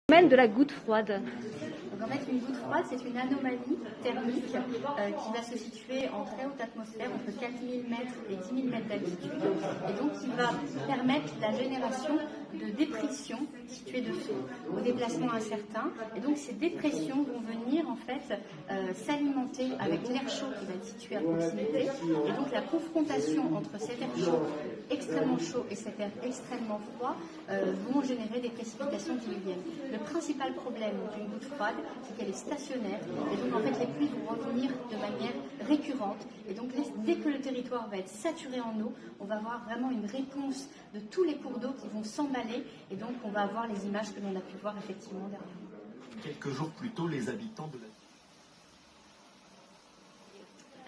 De la goutte froide. Donc en fait, une goutte froide, c'est une anomalie thermique qui va se situer en très haute atmosphère, entre 4000 mètres et 10 000 mètres d'altitude, et donc qui va permettre la génération de dépressions situées dessous, au déplacement incertain. Et donc ces dépressions vont venir en fait s'alimenter avec l'air chaud qui va être situé à proximité. Et donc la confrontation entre cet air chaud extrêmement chaud et cet air extrêmement froid vont générer des précipitations diluviennes. Le principal problème d'une goutte froide, c'est qu'elle est stationnaire, et donc en fait les pluies vont revenir de manière récurrente, et donc dès que le territoire va être saturé en eau, on va avoir vraiment une réponse de tous les cours d'eau qui vont s'emballer, et donc on va avoir les images que l'on a pu voir effectivement derrière nous. Quelques jours plus tôt, les habitants de la...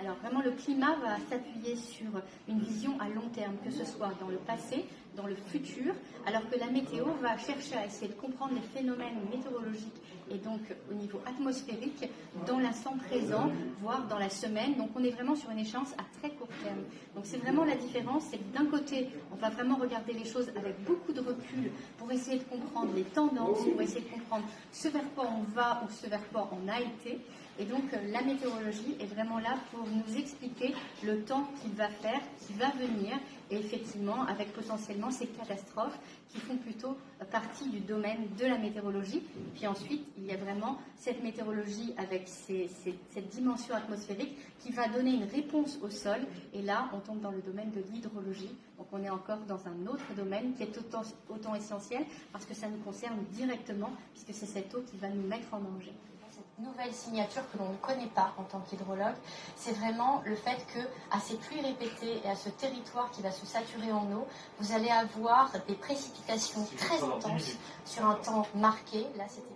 Alors vraiment, le climat va s'appuyer sur une vision à long terme, que ce soit dans le passé, dans le futur, alors que la météo va chercher à essayer de comprendre les phénomènes météorologiques et donc au niveau atmosphérique dans l'instant présent, voire dans la semaine. Donc on est vraiment sur une échéance à très court terme. Donc c'est vraiment la différence, c'est que d'un côté, on va vraiment regarder les choses avec beaucoup de recul pour essayer de comprendre les tendances, pour essayer de comprendre ce vers quoi on va ou ce vers quoi on a été. Et donc la météorologie est vraiment là pour nous expliquer le temps qu'il va faire, qui va venir, et effectivement avec potentiellement ces catastrophes qui font plutôt partie du domaine de la météorologie. Et puis ensuite, il y a vraiment cette météorologie avec cette dimension atmosphérique qui va donner une réponse au sol. Et là, on tombe dans le domaine de l'hydrologie. Donc on est encore dans un autre domaine qui est autant essentiel parce que ça nous concerne directement, puisque c'est cette eau qui va nous mettre en danger. Nouvelle signature que l'on ne connaît pas en tant qu'hydrologue, c'est vraiment le fait que à ces pluies répétées et à ce territoire qui va se saturer en eau, vous allez avoir des précipitations très intenses sur un temps marqué. Là, c'était